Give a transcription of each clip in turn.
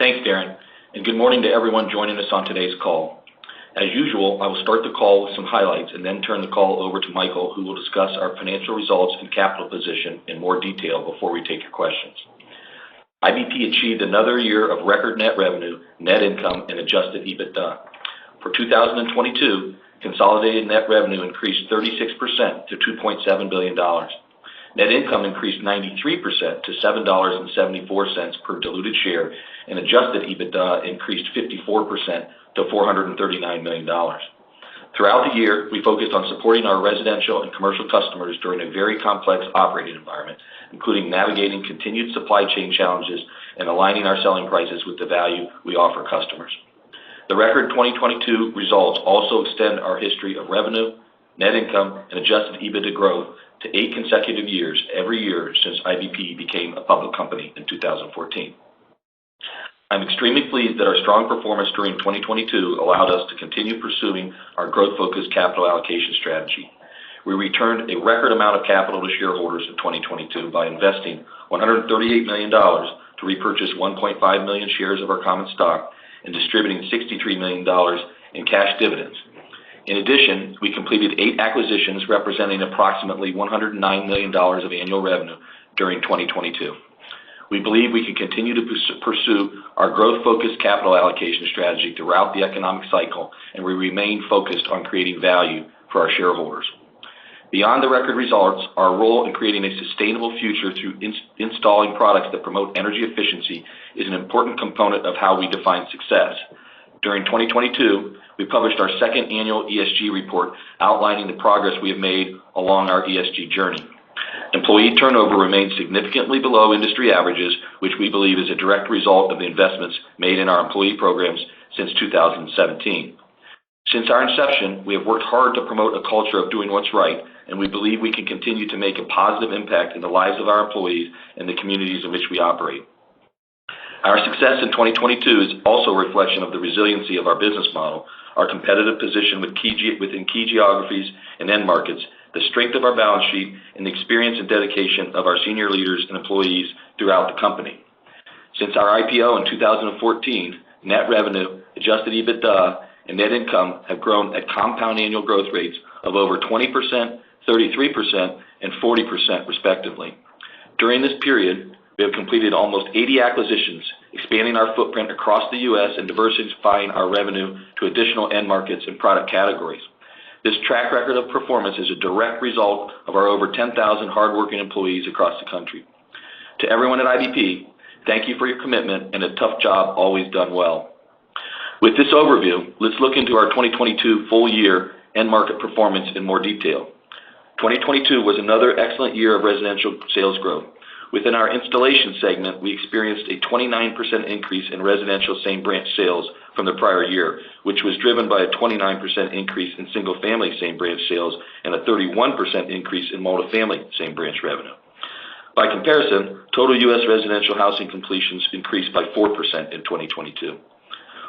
Thanks, Darren, and good morning to everyone joining us on today's call. As usual, I will start the call with some highlights and then turn the call over to Michael, who will discuss our financial results and capital position in more detail before we take your questions. IBP achieved another year of record net revenue, net income, and adjusted EBITDA. For 2022, consolidated net revenue increased 36% to $2.7 billion. Net income increased 93% to $7.74 per diluted share, and adjusted EBITDA increased 54% to $439 million. Throughout the year, we focused on supporting our residential and commercial customers during a very complex operating environment, including navigating continued supply chain challenges and aligning our selling prices with the value we offer customers. The record 2022 results also extend our history of revenue, net income, and adjusted EBITDA growth to 8 consecutive years every year since IBP became a public company in 2014. I'm extremely pleased that our strong performance during 2022 allowed us to continue pursuing our growth-focused capital allocation strategy. We returned a record amount of capital to shareholders in 2022 by investing $138 million to repurchase 1.5 million shares of our common stock and distributing $63 million in cash dividends. In addition, we completed 8 acquisitions representing approximately $109 million of annual revenue during 2022. We believe we can continue to pursue our growth-focused capital allocation strategy throughout the economic cycle, and we remain focused on creating value for our shareholders. Beyond the record results, our role in creating a sustainable future through installing products that promote energy efficiency is an important component of how we define success. During 2022, we published our second annual ESG report outlining the progress we have made along our ESG journey. Employee turnover remains significantly below industry averages, which we believe is a direct result of the investments made in our employee programs since 2017. Since our inception, we have worked hard to promote a culture of doing what's right, and we believe we can continue to make a positive impact in the lives of our employees and the communities in which we operate. Our success in 2022 is also a reflection of the resiliency of our business model, our competitive position within key geographies and end markets, the strength of our balance sheet, and the experience and dedication of our senior leaders and employees throughout the company. Since our IPO in 2014, net revenue, adjusted EBITDA, and net income have grown at compound annual growth rates of over 20%, 33%, and 40% respectively. During this period, we have completed almost 80 acquisitions, expanding our footprint across the U.S. and diversifying our revenue to additional end markets and product categories. This track record of performance is a direct result of our over 10,000 hardworking employees across the country. To everyone at IBP, thank you for your commitment and a tough job always done well. With this overview, let's look into our 2022 full year end market performance in more detail. 2022 was another excellent year of residential sales growth. Within our installation segment, we experienced a 29% increase in residential same branch sales from the prior year, which was driven by a 29% increase in single-family same branch sales and a 31% increase in multifamily same branch revenue. By comparison, total U.S. residential housing completions increased by 4% in 2022.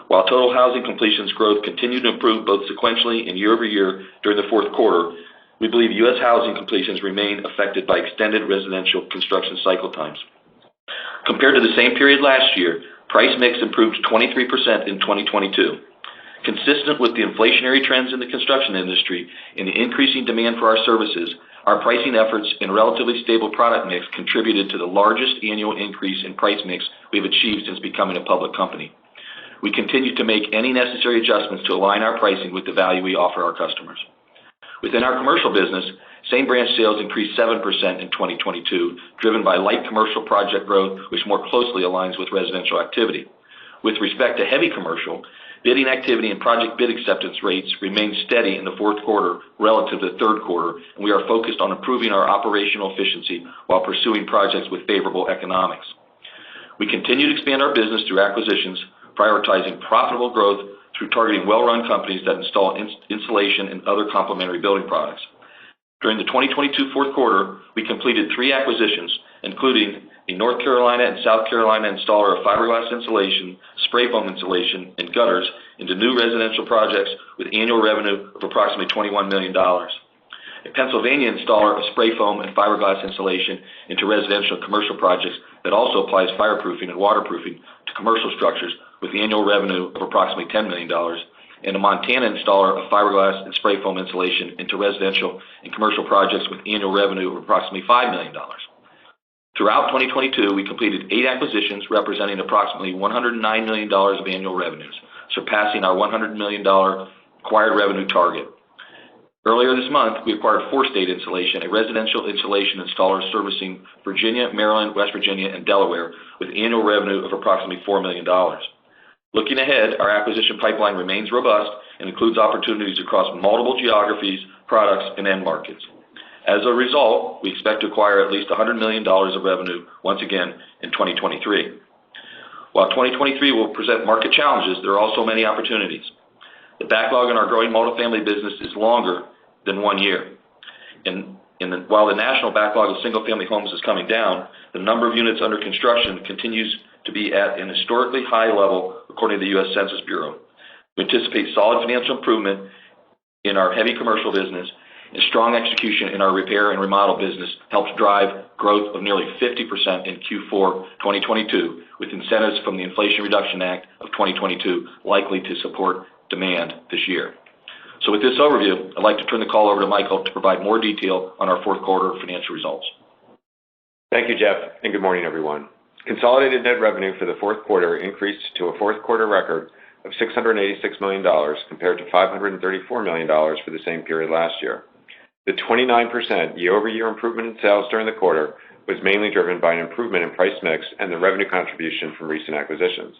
While total housing completions growth continued to improve both sequentially and year over year during the fourth quarter, we believe U.S. housing completions remain affected by extended residential construction cycle times. Compared to the same period last year, price mix improved 23% in 2022. Consistent with the inflationary trends in the construction industry and the increasing demand for our services, our pricing efforts and relatively stable product mix contributed to the largest annual increase in price mix we've achieved since becoming a public company. We continue to make any necessary adjustments to align our pricing with the value we offer our customers. Within our commercial business, same branch sales increased 7% in 2022, driven by light commercial project growth, which more closely aligns with residential activity. With respect to heavy commercial, bidding activity and project bid acceptance rates remained steady in the fourth quarter relative to the third quarter, and we are focused on improving our operational efficiency while pursuing projects with favorable economics. We continue to expand our business through acquisitions, prioritizing profitable growth through targeting well-run companies that install insulation and other complementary building products. During the 2022 fourth quarter, we completed 3 acquisitions, including a North Carolina and South Carolina installer of fiberglass insulation, spray foam insulation, and gutters into new residential projects with annual revenue of approximately $21 million. a Pennsylvania installer of spray foam and fiberglass insulation into residential and commercial projects that also applies fireproofing and waterproofing to commercial structures with annual revenue of approximately $10 million, and a Montana installer of fiberglass and spray foam insulation into residential and commercial projects with annual revenue of approximately $5 million. Throughout 2022, we completed 8 acquisitions representing approximately $109 million of annual revenues, surpassing our $100 million acquired revenue target. Earlier this month, we acquired Four State Insulation, a residential insulation installer servicing Virginia, Maryland, West Virginia, and Delaware with annual revenue of approximately $4 million. Looking ahead, our acquisition pipeline remains robust and includes opportunities across multiple geographies, products, and end markets. As a result, we expect to acquire at least $100 million of revenue once again in 2023. While 2023 will present market challenges, there are also many opportunities. The backlog in our growing multifamily business is longer than 1 year. While the national backlog of single-family homes is coming down, the number of units under construction continues to be at an historically high level, according to the U.S. Census Bureau. We anticipate solid financial improvement in our heavy commercial business, and strong execution in our repair and remodel business helps drive growth of nearly 50% in Q4 2022, with incentives from the Inflation Reduction Act of 2022 likely to support demand this year. So with this overview, I'd like to turn the call over to Michael to provide more detail on our fourth quarter financial results. Thank you, Jeff, and good morning, everyone. Consolidated net revenue for the fourth quarter increased to a fourth quarter record of $686 million compared to $534 million for the same period last year. The 29% year-over-year improvement in sales during the quarter was mainly driven by an improvement in price mix and the revenue contribution from recent acquisitions.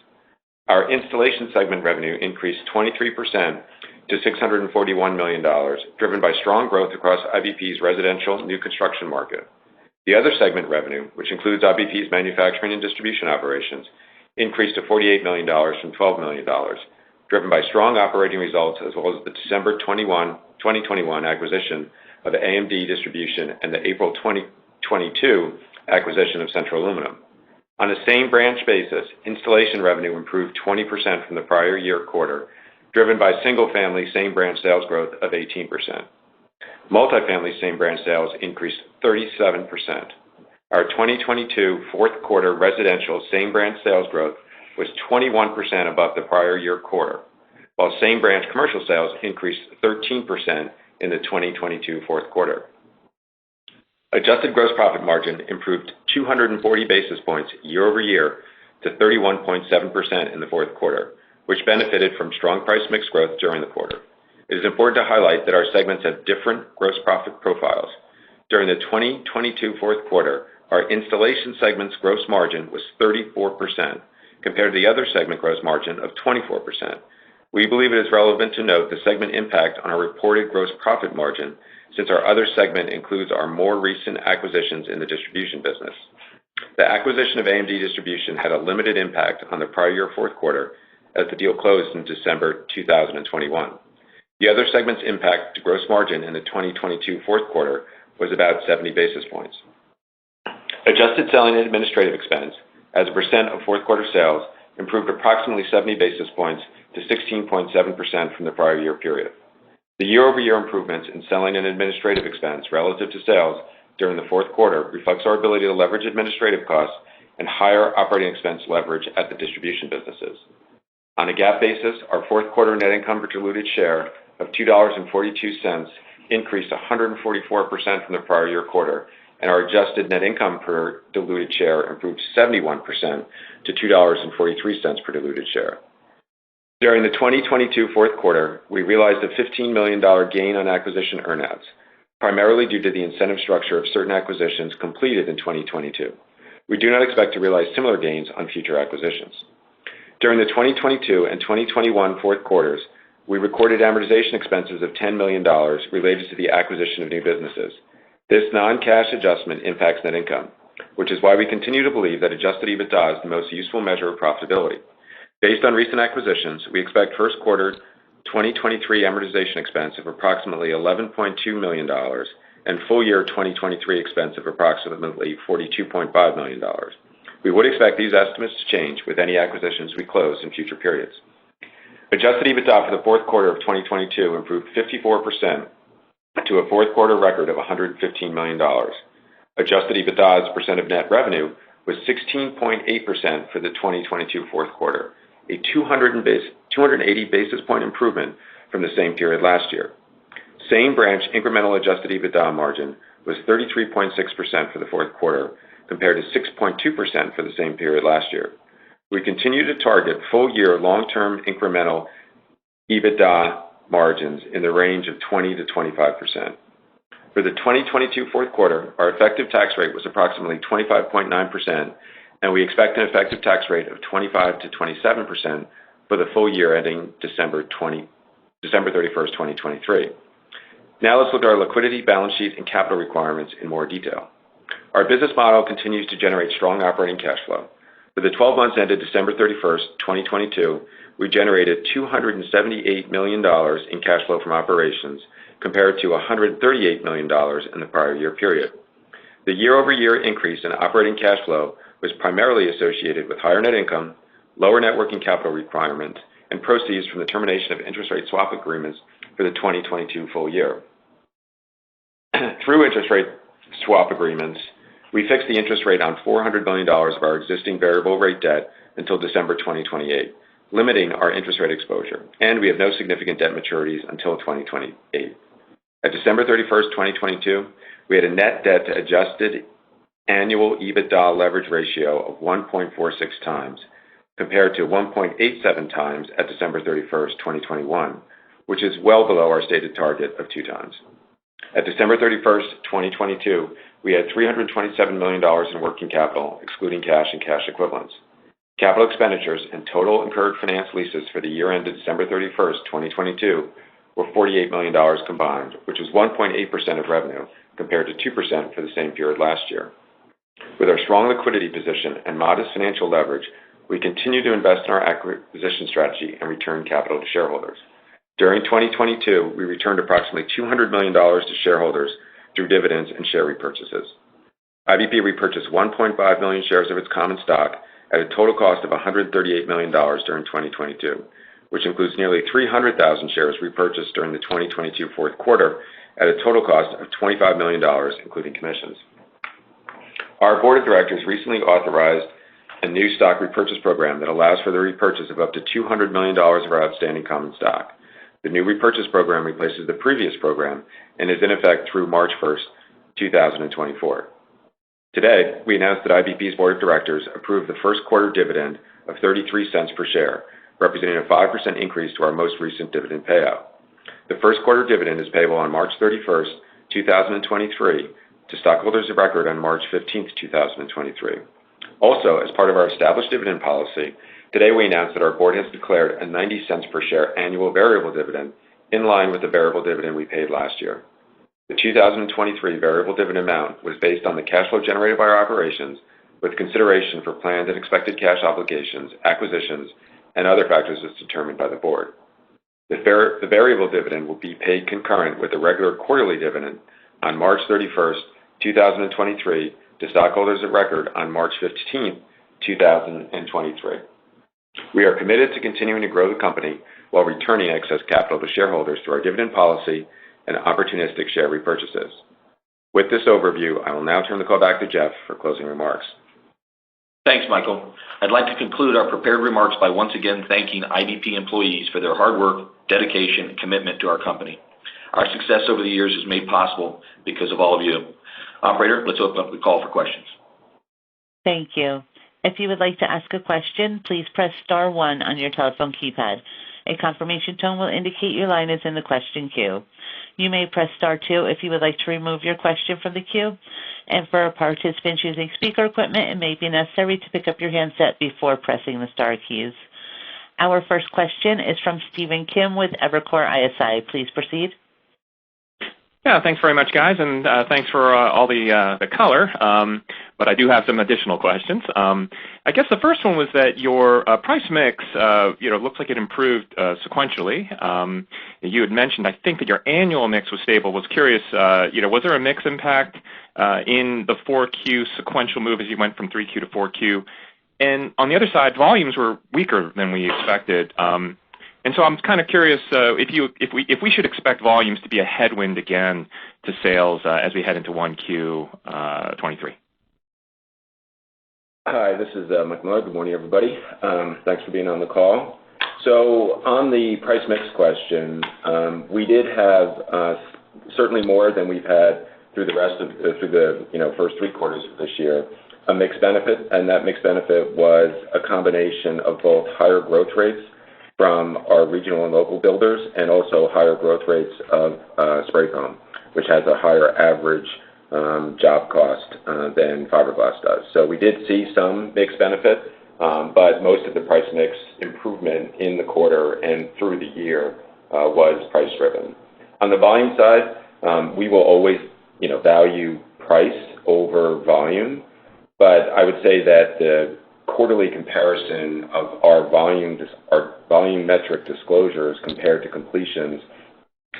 Our installation segment revenue increased 23% to $641 million, driven by strong growth across IBP's residential new construction market. The other segment revenue, which includes IBP's manufacturing and distribution operations, increased to $48 million from $12 million, driven by strong operating results as well as the December 2021 acquisition of AMD Distribution and the April 2022 acquisition of Central Aluminum. On a same-branch basis, installation revenue improved 20% from the prior year quarter, driven by single-family same-branch sales growth of 18%. Multifamily same-branch sales increased 37%. Our 2022 fourth quarter residential same-branch sales growth was 21% above the prior year quarter, while same-branch commercial sales increased 13% in the 2022 fourth quarter. Adjusted gross profit margin improved 240 basis points year-over-year to 31.7% in the fourth quarter, which benefited from strong price mix growth during the quarter. It is important to highlight that our segments have different gross profit profiles. During the 2022 fourth quarter, our installation segment's gross margin was 34%, compared to the other segment gross margin of 24%. We believe it is relevant to note the segment impact on our reported gross profit margin, since our other segment includes our more recent acquisitions in the distribution business. The acquisition of AMD Distribution had a limited impact on the prior year fourth quarter, as the deal closed in December 2021. The other segment's impact to gross margin in the 2022 fourth quarter was about 70 basis points. Adjusted selling and administrative expense, as a percent of fourth quarter sales, improved approximately 70 basis points to 16.7% from the prior year period. The year-over-year improvements in selling and administrative expense relative to sales during the fourth quarter reflects our ability to leverage administrative costs and higher operating expense leverage at the distribution businesses. On a GAAP basis, our fourth quarter net income per diluted share of $2.42 increased 144% from the prior year quarter, and our adjusted net income per diluted share improved 71% to $2.43 per diluted share. During the 2022 fourth quarter, we realized a $15 million gain on acquisition earnouts, primarily due to the incentive structure of certain acquisitions completed in 2022. We do not expect to realize similar gains on future acquisitions. During the 2022 and 2021 fourth quarters, we recorded amortization expenses of $10 million related to the acquisition of new businesses. This non-cash adjustment impacts net income, which is why we continue to believe that adjusted EBITDA is the most useful measure of profitability. Based on recent acquisitions, we expect first quarter 2023 amortization expense of approximately $11.2 million and full year 2023 expense of approximately $42.5 million. We would expect these estimates to change with any acquisitions we close in future periods. Adjusted EBITDA for the fourth quarter of 2022 improved 54% to a fourth quarter record of $115 million. Adjusted EBITDA as a percent of net revenue was 16.8% for the 2022 fourth quarter, a 280 basis point improvement from the same period last year. Same branch incremental adjusted EBITDA margin was 33.6% for the fourth quarter, compared to 6.2% for the same period last year. We continue to target full-year long-term incremental EBITDA margins in the range of 20 to 25%. For the 2022 fourth quarter, our effective tax rate was approximately 25.9%, and we expect an effective tax rate of 25 to 27% for the full year ending December 31st, 2023. Now let's look at our liquidity, balance sheet, and capital requirements in more detail. Our business model continues to generate strong operating cash flow. For the 12 months ended December 31st, 2022, we generated $278 million in cash flow from operations, compared to $138 million in the prior year period. The year-over-year increase in operating cash flow was primarily associated with higher net income, lower net working capital requirements, and proceeds from the termination of interest rate swap agreements for the 2022 full year. Through interest rate swap agreements, we fixed the interest rate on $400 million of our existing variable rate debt until December 2028, limiting our interest rate exposure, and we have no significant debt maturities until 2028. At December 31st, 2022, we had a net debt to adjusted annual EBITDA leverage ratio of 1.46 times, compared to 1.87 times at December 31st, 2021, which is well below our stated target of 2 times. At December 31st, 2022, we had $327 million in working capital, excluding cash and cash equivalents. Capital expenditures and total incurred finance leases for the year ended December 31st, 2022, were $48 million combined, which was 1.8% of revenue, compared to 2% for the same period last year. With our strong liquidity position and modest financial leverage, we continue to invest in our acquisition strategy and return capital to shareholders. During 2022, we returned approximately $200 million to shareholders through dividends and share repurchases. IBP repurchased 1.5 million shares of its common stock at a total cost of $138 million during 2022, which includes nearly 300,000 shares repurchased during the 2022 fourth quarter at a total cost of $25 million, including commissions. Our board of directors recently authorized a new stock repurchase program that allows for the repurchase of up to $200 million of our outstanding common stock. The new repurchase program replaces the previous program and is in effect through March 1st, 2024. Today, we announced that IBP's board of directors approved the first quarter dividend of 33 cents per share, representing a 5% increase to our most recent dividend payout. The first quarter dividend is payable on March 31st, 2023, to stockholders of record on March 15th, 2023. Also, as part of our established dividend policy, today we announced that our board has declared a 90 cents per share annual variable dividend in line with the variable dividend we paid last year. The 2023 variable dividend amount was based on the cash flow generated by our operations, with consideration for planned and expected cash obligations, acquisitions, and other factors as determined by the board. The variable dividend will be paid concurrent with the regular quarterly dividend on March 31st, 2023, to stockholders of record on March 15th, 2023. We are committed to continuing to grow the company while returning excess capital to shareholders through our dividend policy and opportunistic share repurchases. With this overview, I will now turn the call back to Jeff for closing remarks. Thanks, Michael. I'd like to conclude our prepared remarks by once again thanking IBP employees for their hard work, dedication, and commitment to our company. Our success over the years is made possible because of all of you. Operator, let's open up the call for questions. Thank you. If you would like to ask a question, please press star 1 on your telephone keypad. A confirmation tone will indicate your line is in the question queue. You may press star 2 if you would like to remove your question from the queue. And for participants using speaker equipment, it may be necessary to pick up your handset before pressing the star keys. Our first question is from Stephen Kim with Evercore ISI. Please proceed. Yeah, thanks very much, guys, and thanks for all the color. But I do have some additional questions. I guess the first one was that your price mix, looks like it improved sequentially. You had mentioned, I think, that your annual mix was stable. Was curious, was there a mix impact in the 4Q sequential move as you went from 3Q to 4Q? And on the other side, volumes were weaker than we expected. And so I'm kind of curious if we should expect volumes to be a headwind again to sales as we head into 1Q 23. Hi, this is Mike Miller. Good morning, everybody. Thanks for being on the call. So on the price mix question, we did have certainly more than we've had through the first 3 quarters of this year, a mixed benefit, and that mixed benefit was a combination of both higher growth rates from our regional and local builders and also higher growth rates of spray foam, which has a higher average job cost than fiberglass does. So we did see some mixed benefit, but most of the price mix improvement in the quarter and through the year was price driven. On the volume side, we will always, value price over volume, but I would say that the quarterly comparison of our volume metric disclosures compared to completions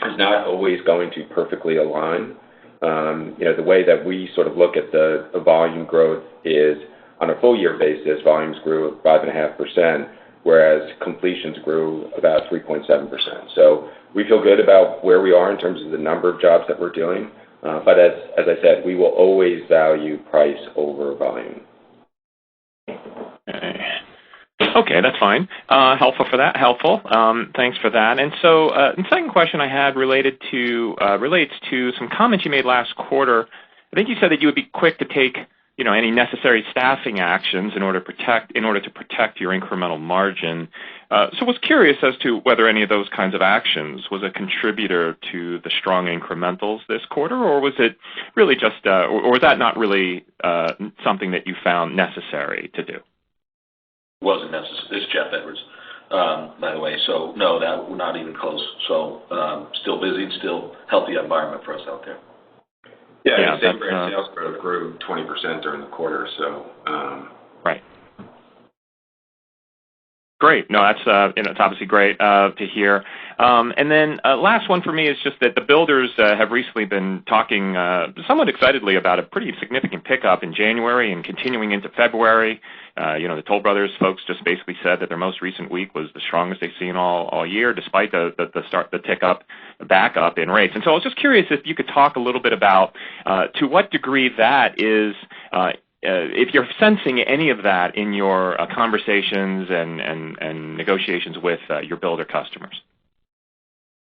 is not always going to perfectly align. The way that we sort of look at the volume growth is on a full year basis, volumes grew 5.5%, whereas completions grew about 3.7%. So we feel good about where we are in terms of the number of jobs that we're doing. But as I said, we will always value price over volume. Okay, that's fine. Helpful for that. Helpful. Thanks for that. And so the second question I had relates to some comments you made last quarter. I think you said that you would be quick to take any necessary staffing actions in order to protect your incremental margin. So I was curious as to whether any of those kinds of actions was a contributor to the strong incrementals this quarter, or was it really just, or was that not really something that you found necessary to do? Wasn't necessary. This is Jeff Edwards, by the way. So no, that we're not even close. So still busy, still healthy environment for us out there. Yeah, same brand sales growth grew 20% during the quarter. So right. Great. No, that's it's obviously great to hear. And then last one for me is just that the builders have recently been talking somewhat excitedly about a pretty significant pickup in January and continuing into February. The Toll Brothers folks just basically said that their most recent week was the strongest they've seen all year, despite the back up in rates. And so I was just curious if you could talk a little bit about to what degree that is. If you're sensing any of that in your conversations and negotiations with your builder customers.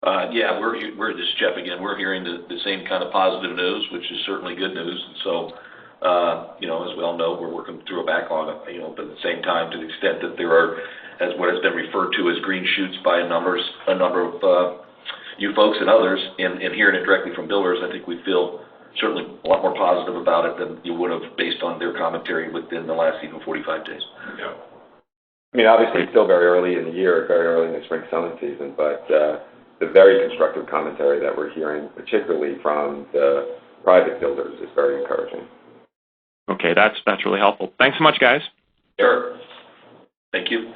Yeah, we're this is Jeff again. We're hearing the same kind of positive news, which is certainly good news. And so, as we all know, we're working through a backlog, but at the same time, to the extent that there are, as what has been referred to as green shoots by a number of you folks and others, and hearing it directly from builders, I think we feel certainly a lot more positive about it than you would have based on their commentary within the last even 45 days. Yeah. I mean, obviously, it's still very early in the year, very early in the spring selling season, but the very constructive commentary that we're hearing, particularly from the private builders, is very encouraging. Okay, that's really helpful. Thanks so much, guys. Sure. Thank you.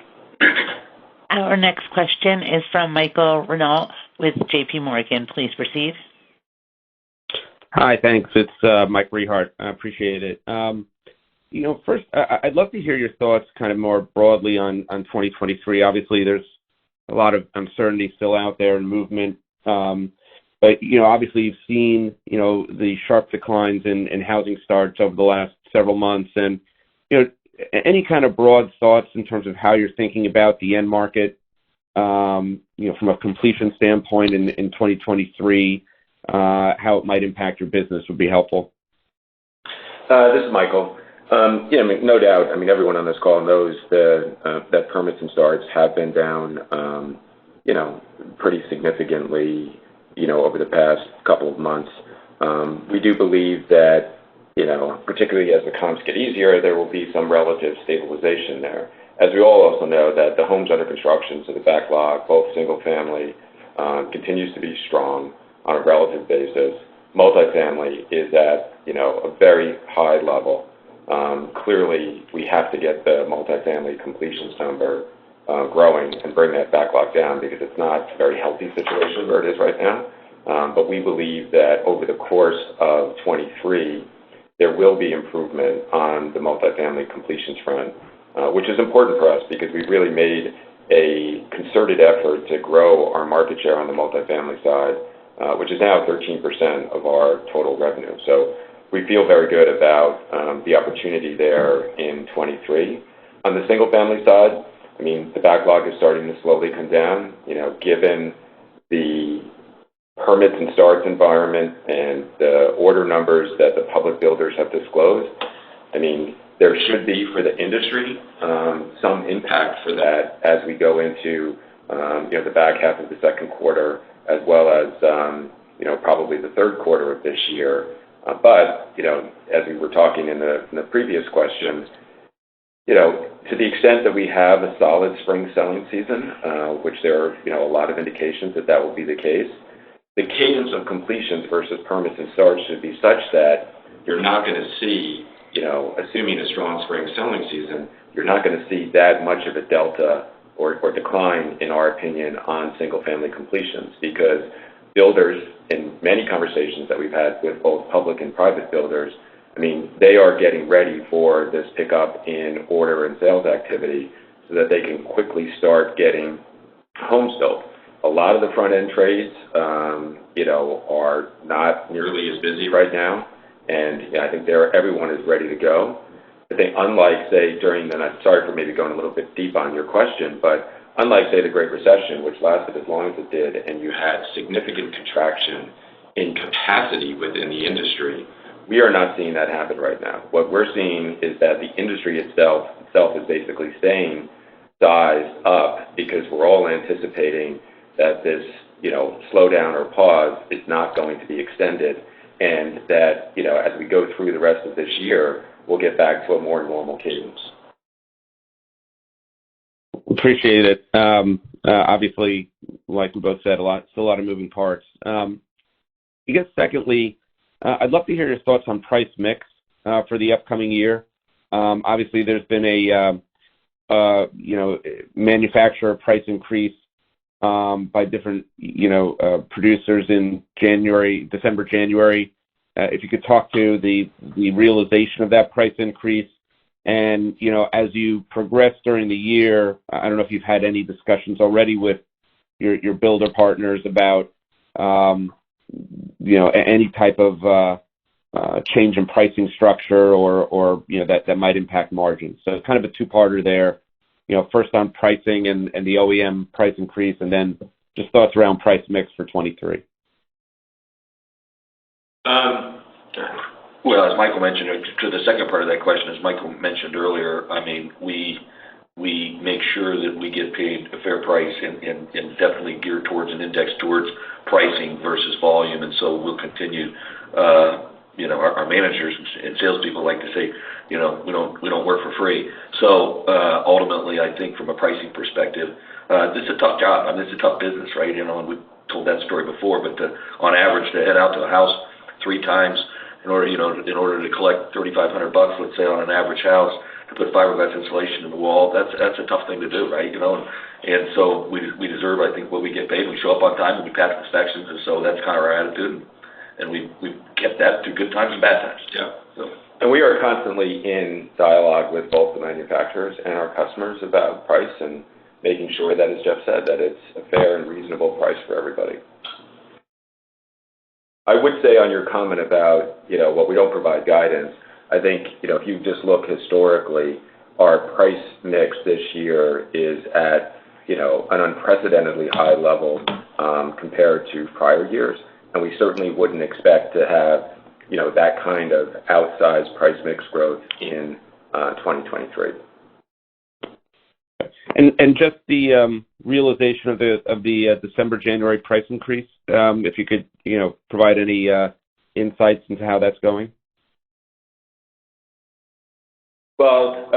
Our next question is from Michael Renault with J.P. Morgan. Please proceed. Hi, thanks. It's Mike Rehart. I appreciate it. First, I'd love to hear your thoughts kind of more broadly on 2023. Obviously, there's a lot of uncertainty still out there and movement. But, obviously you've seen, the sharp declines in housing starts over the last several months. And, any kind of broad thoughts in terms of how you're thinking about the end market, from a completion standpoint in 2023, how it might impact your business would be helpful. This is Michael. No doubt. Everyone on this call knows that permits and starts have been down, pretty significantly, over the past couple of months. We do believe that, particularly as the comps get easier, there will be some relative stabilization there. As we all also know that the homes under construction, so the backlog, both single family, continues to be strong on a relative basis. Multifamily is at, a very high level. Clearly, we have to get the multifamily completions number growing and bring that backlog down because it's not a very healthy situation where it is right now. But we believe that over the course of 23, there will be improvement on the multifamily completions front, which is important for us because we really made a concerted effort to grow our market share on the multifamily side, which is now 13% of our total revenue. So we feel very good about the opportunity there in 23. On the single-family side, I mean, the backlog is starting to slowly come down, given the permits and starts environment and the order numbers that the public builders have disclosed. I mean, there should be for the industry some impact for that as we go into the back half of the second quarter, as well as probably the third quarter of this year. But as we were talking in the previous question, to the extent that we have a solid spring selling season, which there are a lot of indications that that will be the case, the cadence of completions versus permits and starts should be such that you're not going to see, assuming a strong spring selling season, you're not going to see that much of a delta or decline, in our opinion, on single-family completions, because builders, in many conversations that we've had with both public and private builders, I mean, they are getting ready for this pickup in order and sales activity so that they can quickly start getting homes built. A lot of the front-end trades, are not nearly as busy right now, and I think everyone is ready to go. I think unlike, say, and I'm sorry for maybe going a little bit deep on your question, but unlike, say, the Great Recession, which lasted as long as it did, and you had significant contraction in capacity within the industry, we are not seeing that happen right now. What we're seeing is that the industry itself is basically staying sized up because we're all anticipating that this, slowdown or pause is not going to be extended, and that, as we go through the rest of this year, we'll get back to a more normal cadence. Appreciate it. Obviously, like we both said, still a lot of moving parts. I guess secondly, I'd love to hear your thoughts on price mix for the upcoming year. Obviously, there's been a manufacturer price increase by different producers in December, January. If you could talk to the realization of that price increase, and as you progress during the year, I don't know if you've had any discussions already with your builder partners about any type of change in pricing structure or that might impact margins. So it's kind of a two-parter there. First on pricing and the OEM price increase, and then just thoughts around price mix for 23. Well, as Michael mentioned, to the second part of that question, as Michael mentioned earlier, I mean, we make sure that we get paid a fair price and definitely geared towards an index towards pricing versus volume. And so we'll continue, our managers and salespeople like to say, we don't work for free. So ultimately, I think from a pricing perspective, this is a tough job. I mean, it's a tough business, right? And we've told that story before, but on average, to head out to a house 3 times in order to collect $3,500, let's say, on an average house, to put fiberglass insulation in the wall, that's a tough thing to do, right? And so we deserve, I think, what we get paid. We show up on time and we pass inspections, and so that's kind of our attitude. And we've kept that through good times and bad times. Yeah. And we are constantly in dialogue with both the manufacturers and our customers about price and making sure that, as Jeff said, that it's a fair and reasonable price for everybody. I would say on your comment about, what we don't provide guidance, I think, if you just look historically, our price mix this year is at, an unprecedentedly high level compared to prior years. And we certainly wouldn't expect to have, that kind of outsized price mix growth in 2023. And just the realization of the December, January price increase, if you could, provide any insights into how that's going. Well,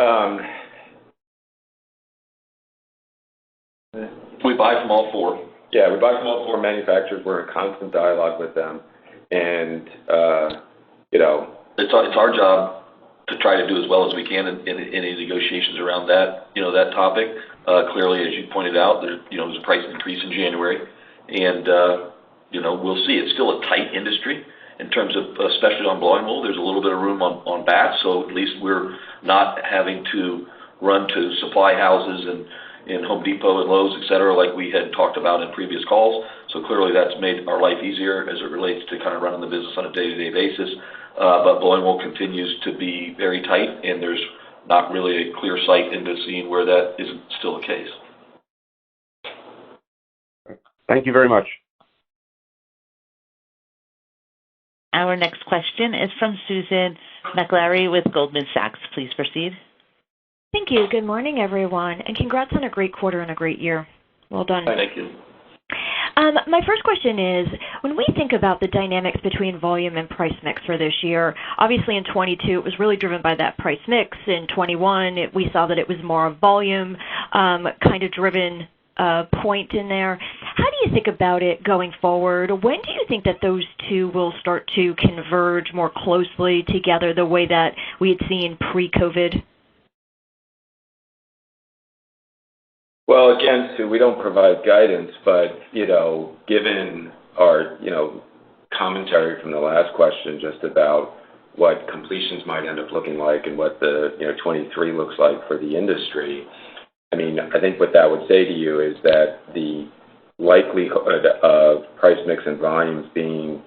we buy from all 4. Yeah, we buy from all 4 manufacturers. We're in constant dialogue with them, and it's our job to try to do as well as we can in any negotiations around that that topic. Clearly, as you pointed out, there's a price increase in January, and we'll see. It's still a tight industry in terms of, especially on blowing wool. There's a little bit of room on bats, so at least we're not having to run to supply houses and in Home Depot and Lowe's, et cetera, like we had talked about in previous calls. So clearly that's made our life easier as it relates to kind of running the business on a day-to-day basis. But blowing wool continues to be very tight, and there's not really a clear sight into seeing where that isn't still the case. Thank you very much. Our next question is from Susan Maklari with Goldman Sachs. Please proceed. Thank you. Good morning, everyone, and congrats on a great quarter and a great year. Well done. Thank you. My first question is, when we think about the dynamics between volume and price mix for this year, obviously in 22 it was really driven by that price mix. In 21 we saw that it was more of volume kind of driven point in there. How do you think about it going forward? When do you think that those two will start to converge more closely together the way that we had seen pre-COVID? Well, again, Sue, we don't provide guidance, but, given our, commentary from the last question just about what completions might end up looking like and what the, 23 looks like for the industry, I mean, I think what that would say to you is that the likelihood of price mix and volumes being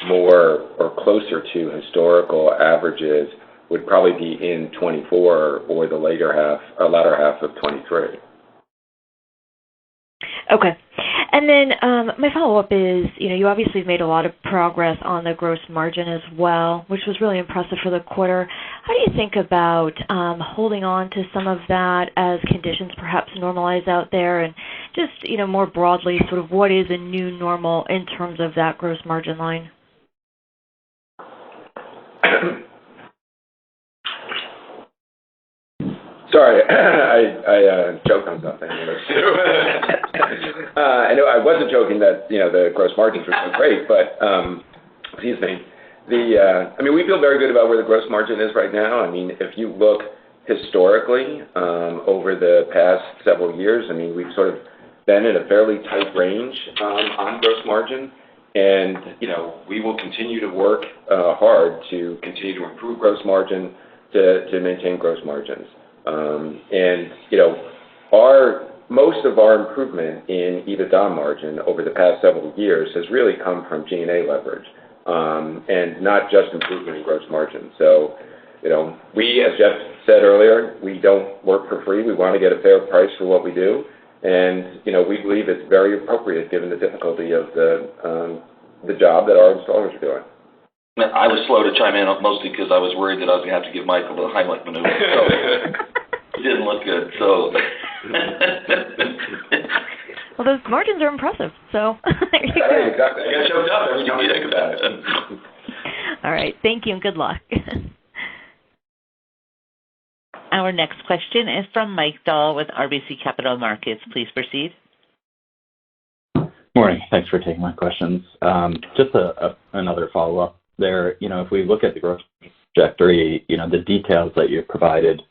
more or closer to historical averages would probably be in 24 or the latter half of 23. Okay. And then my follow-up is, you obviously have made a lot of progress on the gross margin as well, which was really impressive for the quarter. How do you think about holding on to some of that as conditions perhaps normalize out there, and just, more broadly, sort of what is a new normal in terms of that gross margin line? Sorry, I choked on something. I know I wasn't joking that, the gross margins were so great, but, excuse me. We feel very good about where the gross margin is right now. I mean, if you look historically, over the past several years, we've sort of been in a fairly tight range, on gross margin. And, we will continue to work, hard to continue to improve gross margin to maintain gross margins. Most of our improvement in EBITDA margin over the past several years has really come from G&A leverage, and not just improvement in gross margin. So, we, as Jeff said earlier, we don't work for free. We want to get a fair price for what we do. And, we believe it's very appropriate given the difficulty of the job that our installers are doing. I was slow to chime in mostly because I was worried that I was going to have to give Michael the Heimlich maneuver. So it didn't look good. So. Well, those margins are impressive. So. Right, exactly. I got choked up every time you think about it. All right. Thank you and good luck. Our next question is from Mike Dahl with RBC Capital Markets. Please proceed. Morning. Thanks for taking my questions. Just another follow-up there. If we look at the growth trajectory, the details that you've provided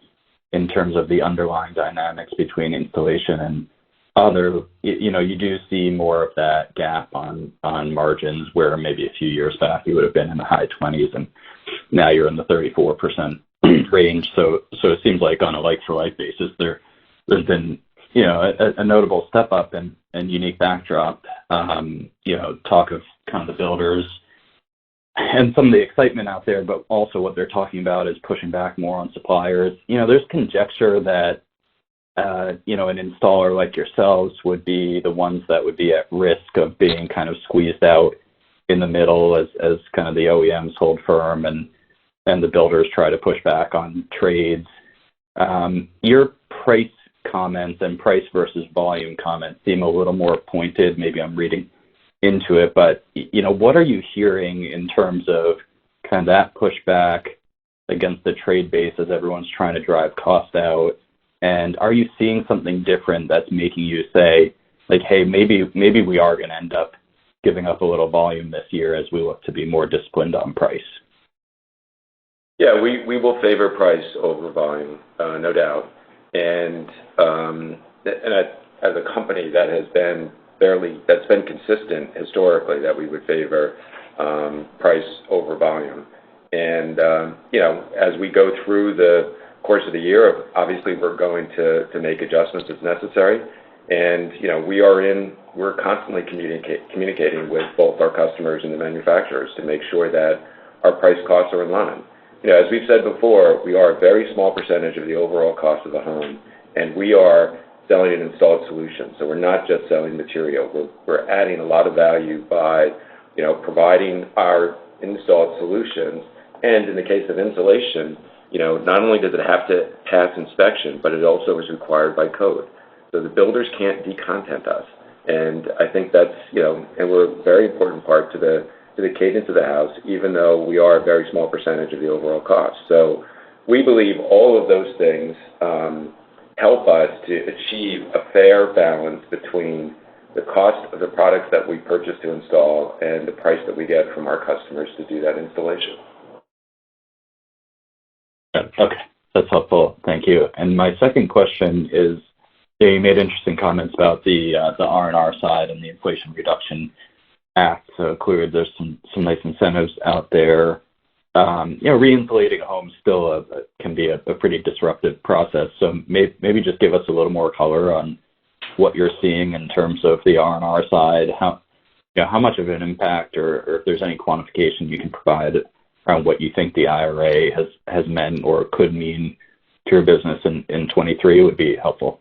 in terms of the underlying dynamics between installation and other, you do see more of that gap on margins where maybe a few years back you would have been in the high 20s and now you're in the 34% range. So it seems like on a like-for-like basis there's been a notable step up and unique backdrop. Talk of kind of the builders and some of the excitement out there, but also what they're talking about is pushing back more on suppliers. There's conjecture that an installer like yourselves would be the ones that would be at risk of being kind of squeezed out in the middle as kind of the OEMs hold firm and the builders try to push back on trades. Your price comments and price versus volume comments seem a little more pointed. Maybe I'm reading into it, but what are you hearing in terms of kind of that pushback against the trade base as everyone's trying to drive cost out? And are you seeing something different that's making you say, like, hey, maybe we are going to end up giving up a little volume this year as we look to be more disciplined on price? Yeah, we will favor price over volume, no doubt. And as a company that has been that's been consistent historically that we would favor price over volume. And as we go through the course of the year, obviously we're going to make adjustments as necessary. And, we're constantly communicating with both our customers and the manufacturers to make sure that our price costs are in line. As we've said before, we are a very small percentage of the overall cost of the home, and we are selling an installed solution. So we're not just selling material. We're adding a lot of value by, providing our installed solutions. And in the case of insulation, not only does it have to pass inspection, but it also is required by code. So the builders can't decontent us. And I think that's, and we're a very important part to the cadence of the house, even though we are a very small percentage of the overall cost. So we believe all of those things help us to achieve a fair balance between the cost of the products that we purchase to install and the price that we get from our customers to do that installation. Okay, that's helpful. Thank you. And my second question is, you made interesting comments about the R&R side and the Inflation Reduction Act. So clearly there's some nice incentives out there. Re-insulating a home still can be a pretty disruptive process. So maybe just give us a little more color on what you're seeing in terms of the R&R side, how much of an impact, or if there's any quantification you can provide around what you think the IRA has meant or could mean to your business in 23 would be helpful.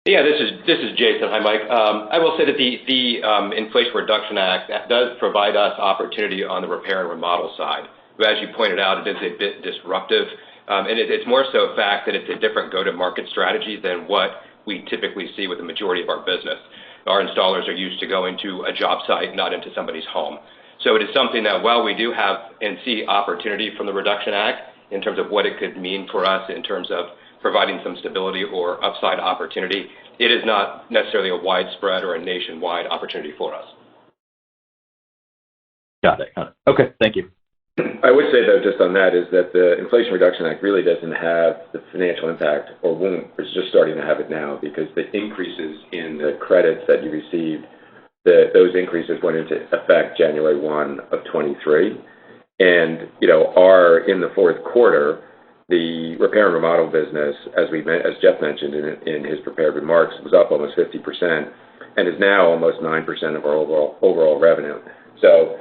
Yeah, this is Jason. Hi, Mike. I will say that the Inflation Reduction Act does provide us opportunity on the repair and remodel side. But as you pointed out, it is a bit disruptive, and it's more so a fact that it's a different go-to-market strategy than what we typically see with the majority of our business. Our installers are used to going to a job site, not into somebody's home. So it is something that while we do have and see opportunity from the Reduction Act in terms of what it could mean for us in terms of providing some stability or upside opportunity, it is not necessarily a widespread or a nationwide opportunity for us. Got it. Okay, thank you. I would say, though, just on that, is that the Inflation Reduction Act really doesn't have the financial impact, or won't. It's just starting to have it now, because the increases in the credits that you received, those increases went into effect January 1 of 23. And, in the fourth quarter, the repair and remodel business, as Jeff mentioned in his prepared remarks, was up almost 50% and is now almost 9% of our overall revenue. So,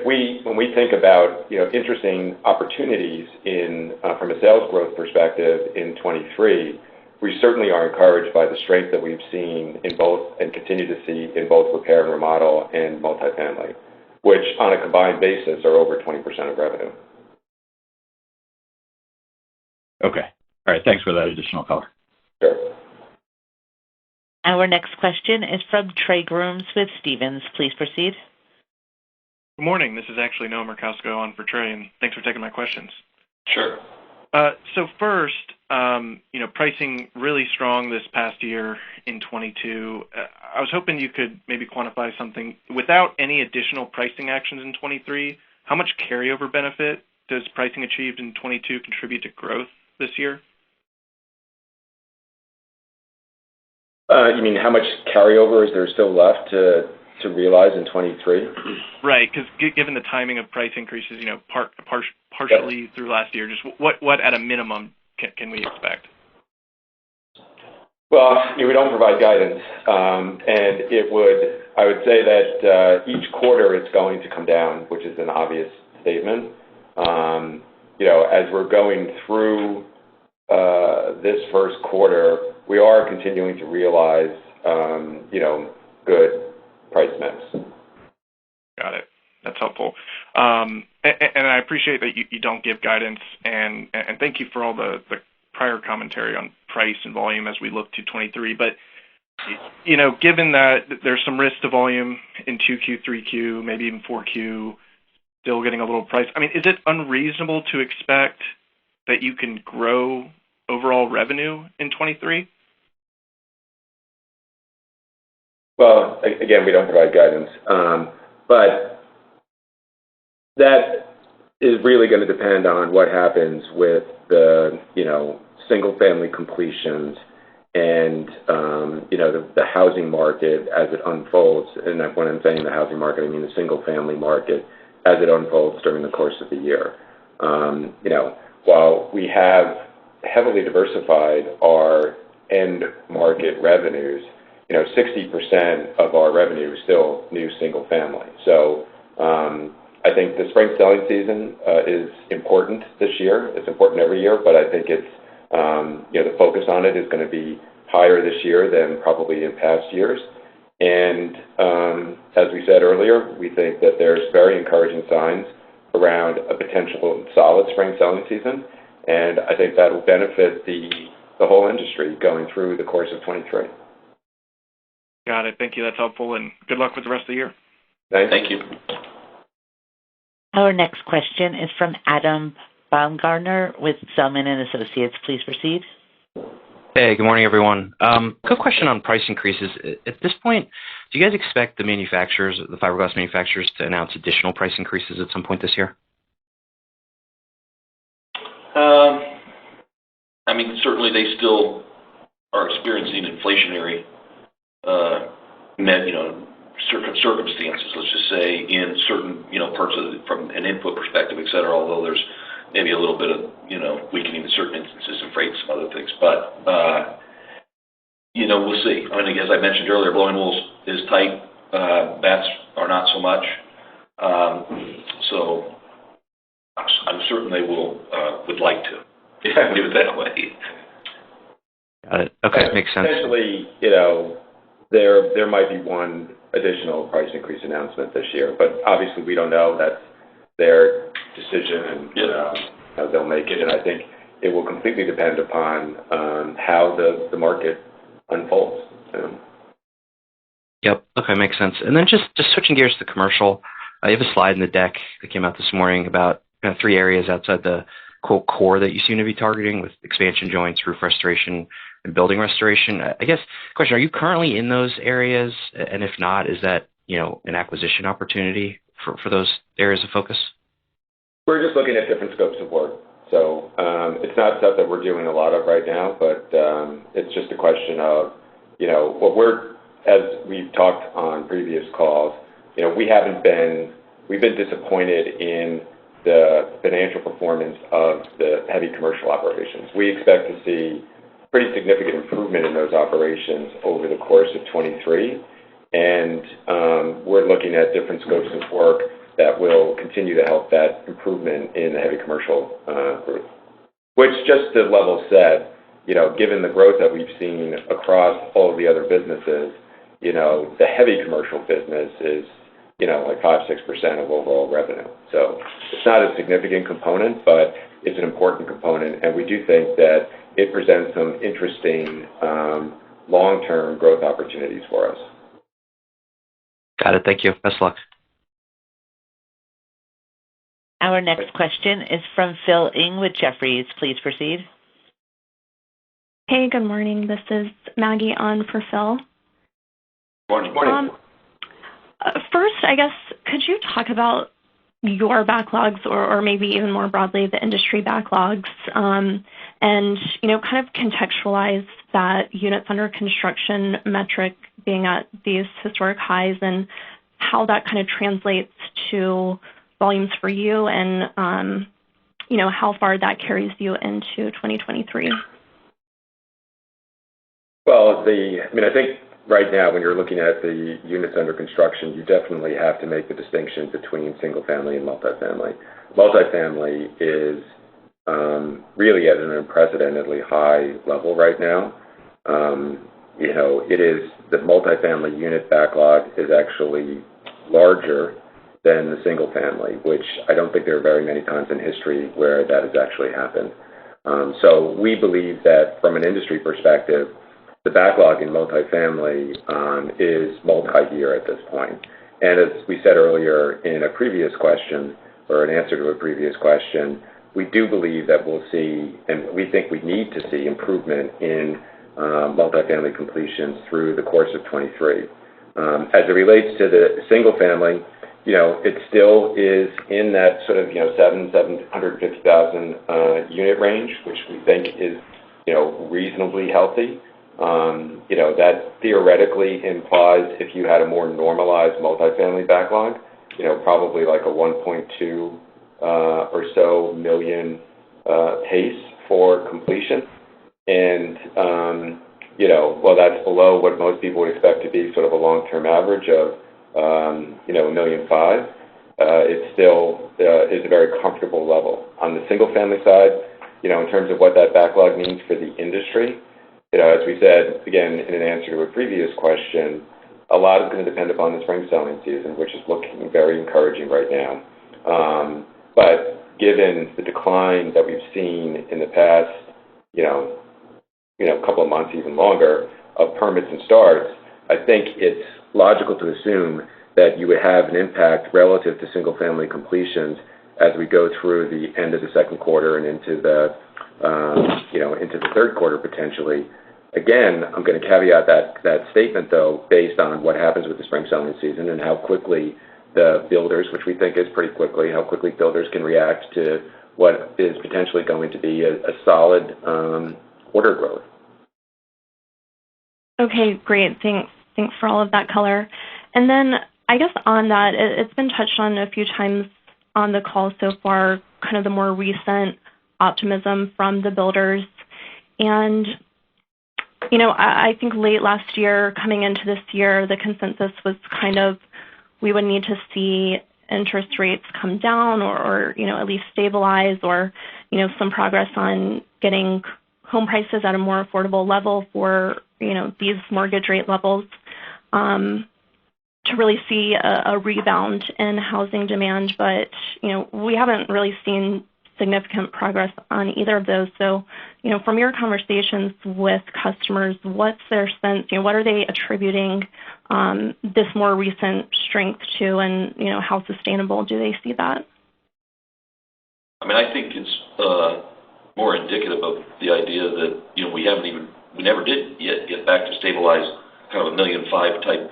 when we think about, interesting opportunities from a sales growth perspective in 23, we certainly are encouraged by the strength that we've seen in both and continue to see in both repair and remodel and multifamily, which on a combined basis are over 20% of revenue. Okay. All right. Thanks for that additional color. Sure. Our next question is from Trey Grooms with Stephens. Please proceed. Good morning. This is actually Noah Murkowski on for Trey, and thanks for taking my questions. Sure. So first, pricing really strong this past year in 22. I was hoping you could maybe quantify something. Without any additional pricing actions in 23, how much carryover benefit does pricing achieved in 22 contribute to growth this year? You mean how much carryover is there still left to realize in 23? Right, because given the timing of price increases, partially through last year, just what at a minimum can we expect? Well, we don't provide guidance, and I would say that each quarter it's going to come down, which is an obvious statement. As we're going through this first quarter, we are continuing to realize, good price mix. Got it. That's helpful. And I appreciate that you don't give guidance, and thank you for all the prior commentary on price and volume as we look to 23. But, given that there's some risk to volume in 2Q, 3Q, maybe even 4Q, still getting a little price. I mean, is it unreasonable to expect that you can grow overall revenue in 23? Well, again, we don't provide guidance, but that is really going to depend on what happens with the, single-family completions and, the housing market as it unfolds. And when I'm saying the housing market, I mean the single-family market as it unfolds during the course of the year. while we have heavily diversified our end market revenues, 60% of our revenue is still new single family. So I think the spring selling season is important this year. It's important every year, but I think it's the focus on it is going to be higher this year than probably in past years. And as we said earlier, we think that there's very encouraging signs around a potential solid spring selling season, and I think that will benefit the whole industry going through the course of 23. Got it. Thank you. That's helpful, and good luck with the rest of the year. Thanks. Thank you. Our next question is from Adam Baumgartner with Zelman & Associates. Please proceed. Hey, good morning, everyone. Quick question on price increases. At this point, do you guys expect the manufacturers, the fiberglass manufacturers, to announce additional price increases at some point this year? I mean, certainly they still are experiencing inflationary, circumstances, let's just say, in certain, parts of from an input perspective, et cetera, although there's maybe a little bit of, weakening in certain instances in freight and some other things. But, we'll see. I mean, as I mentioned earlier, blowing wool is tight. Bats are not so much. So I'm certain they would like to do it that way. Got it. Okay, makes sense. Essentially, there might be one additional price increase announcement this year, but obviously we don't know. That's their decision, and how they'll make it. And I think it will completely depend upon how the market unfolds. Yep. Okay, makes sense. And then just switching gears to commercial, you have a slide in the deck that came out this morning about three areas outside the quote core that you seem to be targeting with expansion joints, roof restoration, and building restoration. I guess question: are you currently in those areas? And if not, is that an acquisition opportunity for those areas of focus? We're just looking at different scopes of work. So it's not stuff that we're doing a lot of right now, but it's just a question of, as we've talked on previous calls, we've been disappointed in the financial performance of the heavy commercial operations. We expect to see pretty significant improvement in those operations over the course of 23, and we're looking at different scopes of work that will continue to help that improvement in the heavy commercial group. Which, just to level set, given the growth that we've seen across all of the other businesses, the heavy commercial business is, like 5-6% of overall revenue. So it's not a significant component, but it's an important component, and we do think that it presents some interesting long-term growth opportunities for us. Got it. Thank you. Best of luck. Our next question is from Phil Ng with Jefferies. Please proceed. Hey, good morning. This is Maggie on for Phil. Morning. First, I guess, could you talk about your backlogs or maybe even more broadly the industry backlogs and, kind of contextualize that units under construction metric being at these historic highs and how that kind of translates to volumes for you and, how far that carries you into 2023? Well, I think right now when you're looking at the units under construction, you definitely have to make the distinction between single family and multifamily. Multifamily is really at an unprecedentedly high level right now. It is the multifamily unit backlog is actually larger than the single family, which I don't think there are very many times in history where that has actually happened. So we believe that from an industry perspective, the backlog in multifamily is multi-year at this point. And as we said earlier in a previous question, or an answer to a previous question, we do believe that we'll see, and we think we need to see improvement in multifamily completions through the course of 23. As it relates to the single family, it still is in that sort of, 750,000 unit range, which we think is, reasonably healthy. That theoretically implies if you had a more normalized multifamily backlog, probably like a 1.2 or so million pace for completion. And, while that's below what most people would expect to be sort of a long-term average of, 1.5 million, it still is a very comfortable level. On the single-family side, in terms of what that backlog means for the industry, as we said, again, in an answer to a previous question, a lot is going to depend upon the spring selling season, which is looking very encouraging right now. But given the decline that we've seen in the past, couple of months, even longer, of permits and starts, I think it's logical to assume that you would have an impact relative to single-family completions as we go through the end of the second quarter and into the third quarter potentially. Again, I'm going to caveat that statement, though, based on what happens with the spring selling season and how quickly the builders, which we think is pretty quickly, how quickly builders can react to what is potentially going to be a solid order growth. Okay, great. Thanks for all of that color. And then I guess on that, it's been touched on a few times on the call so far, kind of the more recent optimism from the builders. And, I think late last year, coming into this year, the consensus was kind of we would need to see interest rates come down or at least stabilize or, some progress on getting home prices at a more affordable level for, these mortgage rate levels to really see a rebound in housing demand. But, we haven't really seen significant progress on either of those. So, from your conversations with customers, what's their sense? What are they attributing this more recent strength to, and, how sustainable do they see that? I think it's more indicative of the idea that, we never did yet get back to stabilized kind of 1.5 million type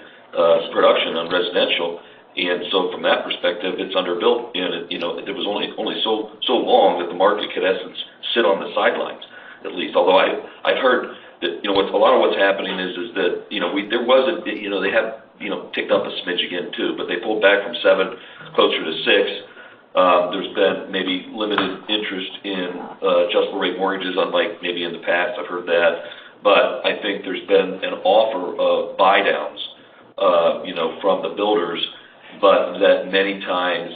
production on residential. And so from that perspective, it's underbuilt. And, there was only so long that the market could, in essence, sit on the sidelines, at least. Although I've heard that, a lot of what's happening is that, there wasn't, they have, ticked up a smidge again, too, but they pulled back from 7 closer to 6. There's been maybe limited interest in adjustable rate mortgages, unlike maybe in the past. I've heard that. But I think there's been an offer of buy downs, from the builders, but that many times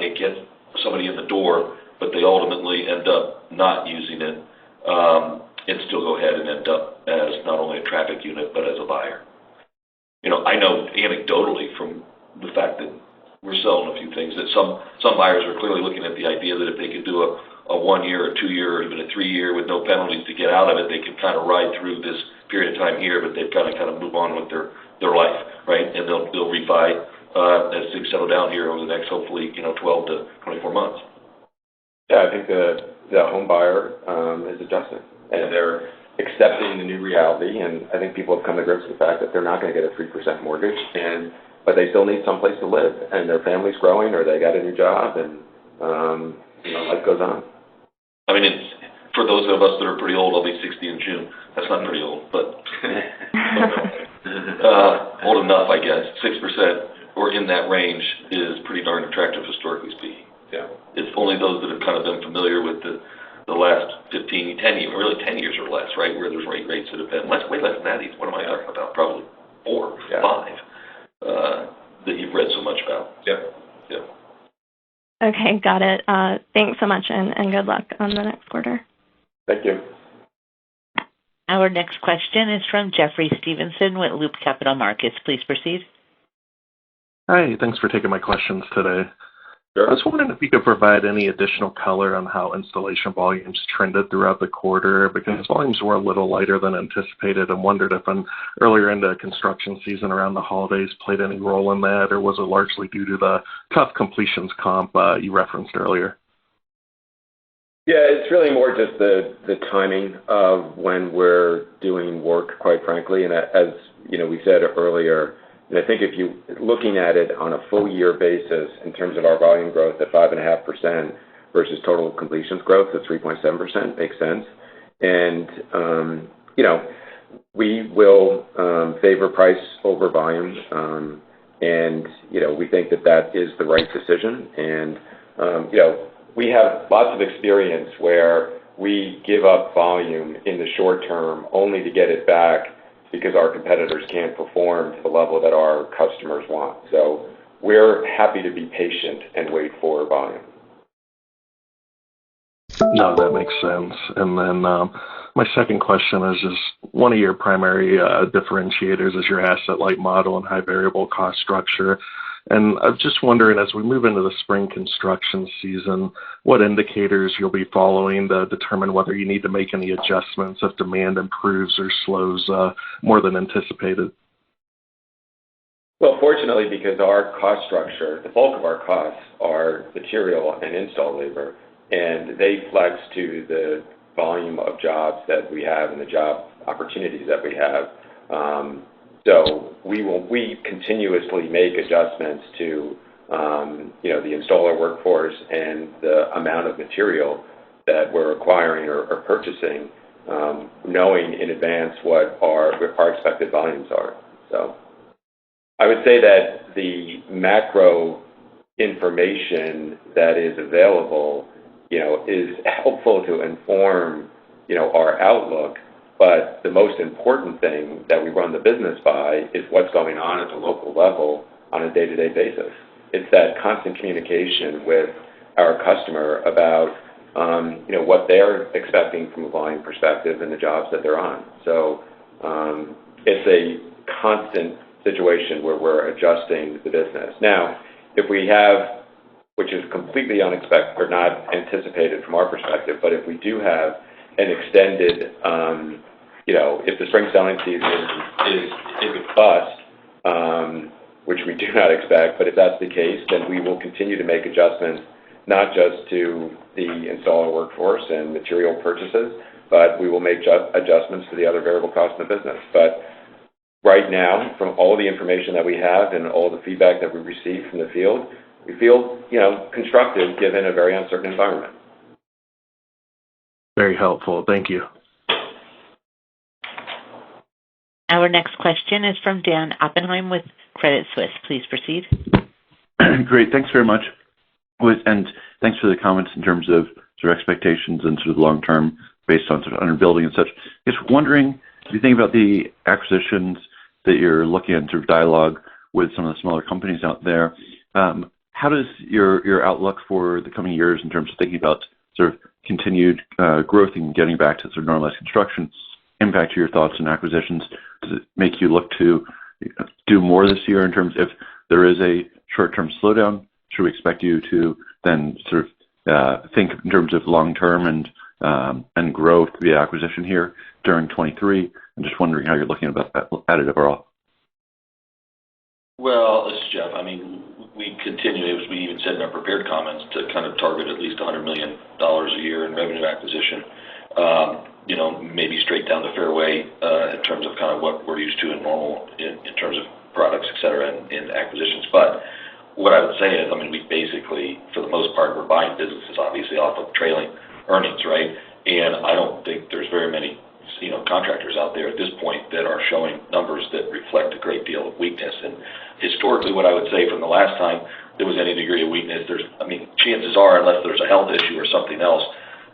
it gets somebody in the door, but they ultimately end up not using it and still go ahead and end up as not only a traffic unit, but as a buyer. I know anecdotally from the fact that we're selling a few things that some buyers are clearly looking at the idea that if they could do a 1 year, a 2 year, or even a 3 year with no penalties to get out of it, they can kind of ride through this period of time here, but they've got to kind of move on with their life, right? And they'll refi as things settle down here over the next, hopefully, 12 to 24 months. Yeah, I think the home buyer is adjusting, and they're accepting the new reality. And I think people have come to grips with the fact that they're not going to get a 3% mortgage, but they still need someplace to live, and their family's growing, or they got a new job, and life goes on. It's, for those of us that are pretty old, I'll be 60 in June. That's not pretty old, but old enough, I guess. 6% or in that range is pretty darn attractive historically speaking. Yeah. It's only those that have kind of been familiar with the last 10 years or less, right, where there's rates that have been way less than that even. What am I talking about? Probably 4, 5 that you've read so much about. Yeah. Okay, got it. Thanks so much, and good luck on the next quarter. Thank you. Our next question is from Jeffrey Stevenson with Loop Capital Markets. Please proceed. Hi, thanks for taking my questions today. Sure. I was wondering if you could provide any additional color on how installation volumes trended throughout the quarter, because volumes were a little lighter than anticipated, and wondered if an earlier into construction season around the holidays played any role in that, or was it largely due to the tough completions comp you referenced earlier? Yeah, it's really more just the timing of when we're doing work, quite frankly. And as we said earlier, and I think if you looking at it on a full year basis in terms of our volume growth at 5.5% versus total completions growth at 3.7% makes sense. And we will favor price over volume, and we think that is the right decision. And we have lots of experience where we give up volume in the short term only to get it back because our competitors can't perform to the level that our customers want. So we're happy to be patient and wait for volume. No, that makes sense. And then my second question is just one of your primary differentiators is your asset-light model and high variable cost structure. And I'm just wondering, as we move into the spring construction season, what indicators you'll be following to determine whether you need to make any adjustments if demand improves or slows more than anticipated? Well, fortunately, because our cost structure, the bulk of our costs are material and install labor, and they flex to the volume of jobs that we have and the job opportunities that we have. So we continuously make adjustments to the installer workforce and the amount of material that we're acquiring or purchasing, knowing in advance what our expected volumes are. So I would say that the macro information that is available, is helpful to inform, our outlook. But the most important thing that we run the business by is what's going on at the local level on a day-to-day basis. It's that constant communication with our customer about, what they're expecting from a volume perspective and the jobs that they're on. So it's a constant situation where we're adjusting the business. Now, if we have, which is completely unexpected or not anticipated from our perspective, but if we do have an extended, if the spring selling season is a bust, which we do not expect, but if that's the case, then we will continue to make adjustments, not just to the installer workforce and material purchases, but we will make adjustments to the other variable costs in the business. But right now, from all the information that we have and all the feedback that we receive from the field, we feel, constructive given a very uncertain environment. Very helpful. Thank you. Our next question is from Dan Oppenheim with Credit Suisse. Please proceed. Great. Thanks very much. And thanks for the comments in terms of sort of expectations and sort of long-term based on sort of underbuilding and such. Just wondering, if you think about the acquisitions that you're looking at, sort of dialogue with some of the smaller companies out there, how does your outlook for the coming years in terms of thinking about sort of continued growth and getting back to sort of normalized construction impact your thoughts on acquisitions? Does it make you look to do more this year in terms if there is a short-term slowdown? Should we expect you to then sort of think in terms of long-term and growth via acquisition here during 23? I'm just wondering how you're looking about that at it overall. Well, this is Jeff. I mean, we continue, as we even said in our prepared comments, to kind of target at least $100 million a year in revenue acquisition. Maybe straight down the fairway in terms of kind of what we're used to in normal in terms of products, et cetera, and acquisitions. But what I would say is, we basically, for the most part, we're buying businesses obviously off of trailing earnings, right? And I don't think there's very many, contractors out there at this point that are showing numbers that reflect a great deal of weakness. And historically, what I would say from the last time there was any degree of weakness, chances are, unless there's a health issue or something else,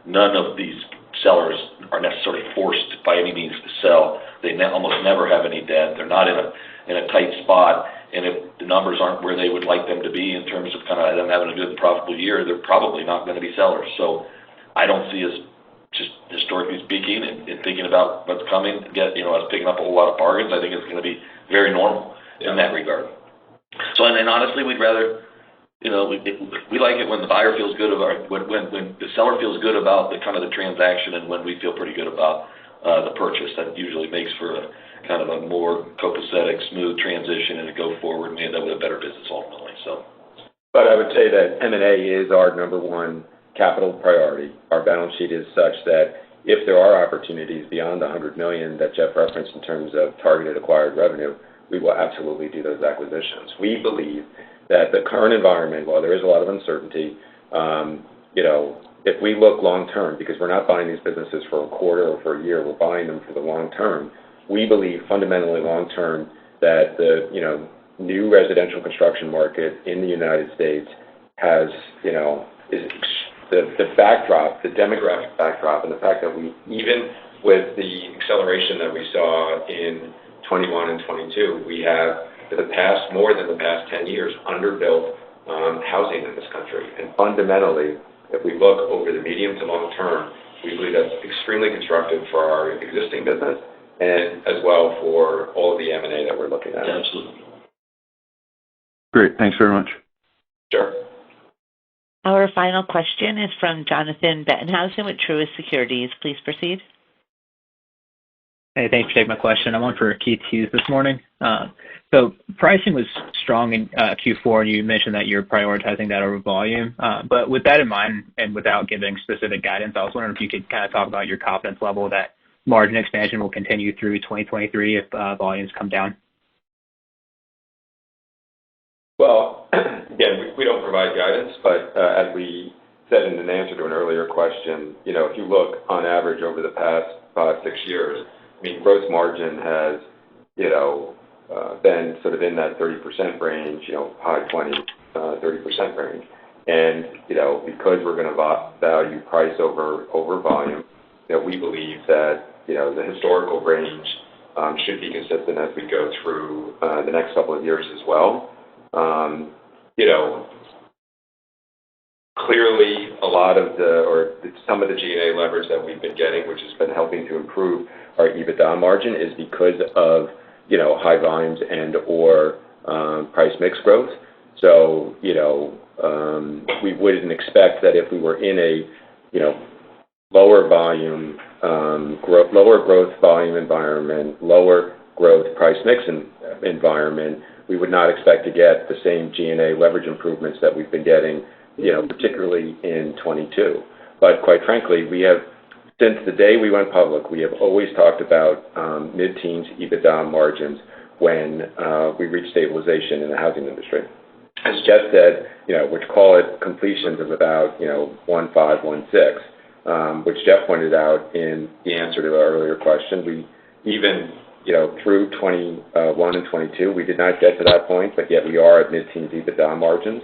none of these sellers are necessarily forced by any means to sell. They almost never have any debt. They're not in a tight spot. And if the numbers aren't where they would like them to be in terms of kind of them having a good and profitable year, they're probably not going to be sellers. So I don't see us, just historically speaking and thinking about what's coming, us picking up a whole lot of bargains. I think it's going to be very normal in that regard. So, and honestly, we'd rather, we like it when the buyer feels good about, when the seller feels good about the kind of the transaction and when we feel pretty good about the purchase. That usually makes for a kind of a more copacetic, smooth transition and a go forward, and we end up with a better business ultimately. So, but I would say that M&A is our number one capital priority. Our balance sheet is such that if there are opportunities beyond the $100 million that Jeff referenced in terms of targeted acquired revenue, we will absolutely do those acquisitions. We believe that the current environment, while there is a lot of uncertainty, if we look long term, because we're not buying these businesses for a quarter or for a year, we're buying them for the long term. We believe fundamentally long term that the new residential construction market in the United States has is backdrop, the demographic backdrop, and the fact that we, even with the acceleration that we saw in 21 and 22, we have, for the past, more than the past 10 years, underbuilt housing in this country. And fundamentally, if we look over the medium to long term, we believe that's extremely constructive for our existing business and as well for all of the M&A that we're looking at. Absolutely. Great. Thanks very much. Sure. Our final question is from Jonathan Bettenhausen with Truist Securities. Please proceed. Hey, thanks for taking my question. I'm on for Keith Hughes this morning. So pricing was strong in Q4, and you mentioned that you're prioritizing that over volume. But with that in mind, and without giving specific guidance, I was wondering if you could kind of talk about your confidence level that margin expansion will continue through 2023 if volumes come down. Well, again, we don't provide guidance, but as we said in an answer to an earlier question, you know, if you look on average over the past 5-6 years, I mean, gross margin has, you know, been sort of in that 30% range, you know, high 20s, 30% range. And, you know, because we're going to value price over volume, you know, we believe that, you know, the historical range should be consistent as we go through the next couple of years as well. You know, clearly a lot of some of the G&A leverage that we've been getting, which has been helping to improve our EBITDA margin, is because of, you know, high volumes and or price mix growth. So, you know, we wouldn't expect that if we were in a, you know, lower growth volume environment, lower growth price mix environment, we would not expect to get the same G&A leverage improvements that we've been getting, you know, particularly in 22. But quite frankly, we have, since the day we went public, we have always talked about mid-teens EBITDA margins when we reach stabilization in the housing industry. As Jeff said, you know, which call it completions of about, you know, 1.5, 1.6, which Jeff pointed out in the answer to our earlier question. We even, you know, through 21 and 22, we did not get to that point, but yet we are at mid-teens EBITDA margins.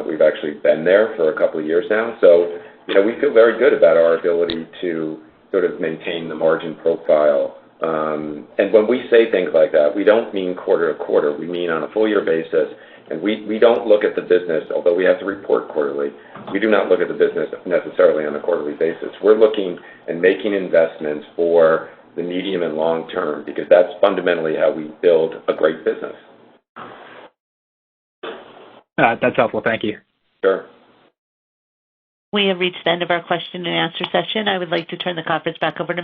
We've actually been there for a couple of years now. So, you know, we feel very good about our ability to sort of maintain the margin profile. And when we say things like that, we don't mean quarter to quarter. We mean on a full year basis. And we don't look at the business, although we have to report quarterly, we do not look at the business necessarily on a quarterly basis. We're looking and making investments for the medium and long term, because that's fundamentally how we build a great business. That's helpful. Thank you. Sure. We have reached the end of our question and answer session. I would like to turn the conference back over to